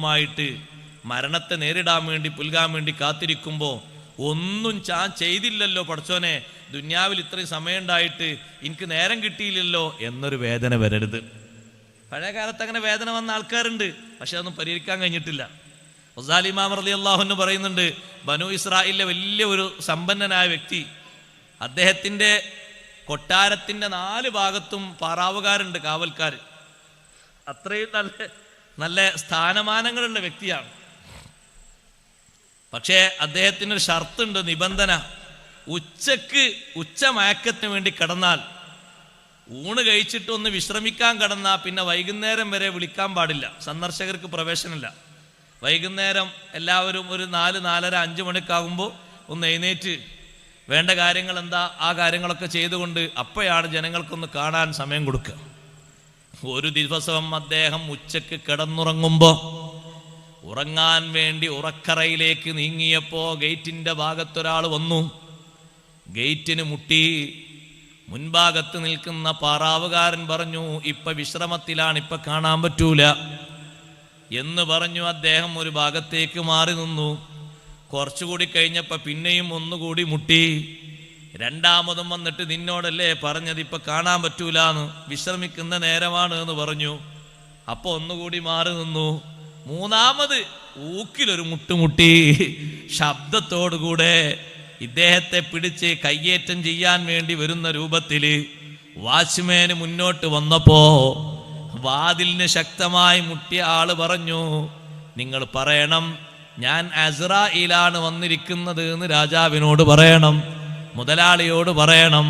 ായിട്ട് മരണത്തെ നേരിടാൻ വേണ്ടി പുൽകാൻ വേണ്ടി കാത്തിരിക്കുമ്പോൾ ഒന്നും ചെയ്തില്ലല്ലോ പടച്ചോനെ, ദുന്യാവിൽ ഇത്രയും സമയം ഉണ്ടായിട്ട് എനിക്ക് നേരം കിട്ടിയില്ലല്ലോ എന്നൊരു വേദന വരരുത്. പഴയ കാലത്ത് അങ്ങനെ വേദന വന്ന ആൾക്കാരുണ്ട്, പക്ഷെ അതൊന്നും പരിഹരിക്കാൻ കഴിഞ്ഞിട്ടില്ല. ഗസാലി ഇമാം റളിയല്ലാഹു അൻഹു പറയുന്നുണ്ട്, ബനു ഇസ്രായേലിലെ വലിയ ഒരു സമ്പന്നനായ വ്യക്തി, അദ്ദേഹത്തിൻ്റെ കൊട്ടാരത്തിൻ്റെ 4 ഭാഗത്തും പാറാവുകാരുണ്ട്, കാവൽക്കാർ. അത്രയും നല്ല സ്ഥാനമാനങ്ങളുള്ള വ്യക്തിയാണ്. പക്ഷേ അദ്ദേഹത്തിനൊരു ഷർത്തുണ്ട്, നിബന്ധന. ഉച്ചമയക്കത്തിന് വേണ്ടി കിടന്നാൽ, ഊണ് കഴിച്ചിട്ട് ഒന്ന് വിശ്രമിക്കാൻ കിടന്നാൽ പിന്നെ വൈകുന്നേരം വരെ വിളിക്കാൻ പാടില്ല, സന്ദർശകർക്ക് പ്രവേശനമില്ല. വൈകുന്നേരം എല്ലാവരും ഒരു 4, 4:30, 5 മണിക്കാകുമ്പോൾ ഒന്ന് എഴുന്നേറ്റ് വേണ്ട കാര്യങ്ങൾ എന്താ ആ കാര്യങ്ങളൊക്കെ ചെയ്തുകൊണ്ട് അപ്പോഴാണ് ജനങ്ങൾക്കൊന്ന് കാണാൻ സമയം കൊടുക്കുക. ഒരു ദിവസം അദ്ദേഹം ഉച്ചക്ക് കിടന്നുറങ്ങുമ്പോൾ, ഉറങ്ങാൻ വേണ്ടി ഉറക്കറയിലേക്ക് നീങ്ങിയപ്പോൾ ഗേറ്റിന്റെ ഭാഗത്തൊരാൾ വന്നു. ഗേറ്റിന് മുട്ടി. മുൻഭാഗത്ത് നിൽക്കുന്ന പാറാവുകാരൻ പറഞ്ഞു, ഇപ്പൊ വിശ്രമത്തിലാണ്, ഇപ്പൊ കാണാൻ പറ്റൂല എന്ന് പറഞ്ഞു. അദ്ദേഹം ഒരു ഭാഗത്തേക്ക് മാറി നിന്നു. കുറച്ചുകൂടി കഴിഞ്ഞപ്പോ പിന്നെയും ഒന്നുകൂടി മുട്ടി. രണ്ടാമതും വന്നിട്ട്, നിന്നോടല്ലേ പറഞ്ഞത് ഇപ്പൊ കാണാൻ പറ്റൂലെന്ന്, വിശ്രമിക്കുന്ന നേരമാണ് എന്ന് പറഞ്ഞു. അപ്പൊ ഒന്നുകൂടി മാറി നിന്നു. മൂന്നാമത് ഊക്കിലൊരു മുട്ടുമുട്ടി. ശബ്ദത്തോടുകൂടെ ഇദ്ദേഹത്തെ പിടിച്ച് കയ്യേറ്റം ചെയ്യാൻ വേണ്ടി വരുന്ന രൂപത്തില് വാച്ച്മാന് മുന്നോട്ട് വന്നപ്പോ വാതിലിന് ശക്തമായി മുട്ടിയ ആള് പറഞ്ഞു, നിങ്ങൾ പറയണം ഞാൻ അസ്രായിലാണ് വന്നിരിക്കുന്നത് എന്ന് രാജാവിനോട് പറയണം, മുതലാളിയോട് പറയണം.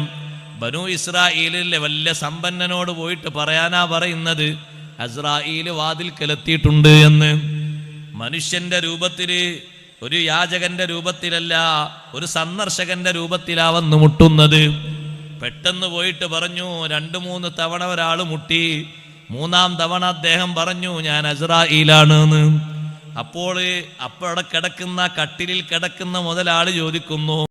ബനു ഇസ്രായേലിലെ വലിയ സമ്പന്നനോട് പോയിട്ട് പറയാനാ പറയുന്നത്, അസ്രായേല് വാതിൽക്കലെത്തിയിട്ടുണ്ട് എന്ന്. മനുഷ്യന്റെ രൂപത്തില്, ഒരു യാചകന്റെ രൂപത്തിലല്ല, ഒരു സന്ദർശകന്റെ രൂപത്തിലാ വന്ന് മുട്ടുന്നത്. പെട്ടെന്ന് പോയിട്ട് പറഞ്ഞു. 2-3 തവണ ഒരാൾ മുട്ടി. 3-ാം തവണ അദ്ദേഹം പറഞ്ഞു, ഞാൻ അസ്രായേലാണ് എന്ന്. അപ്പോൾ അവിടെ കിടക്കുന്ന, കട്ടിലിൽ കിടക്കുന്ന മുതലാളി ചോദിക്കുന്നു,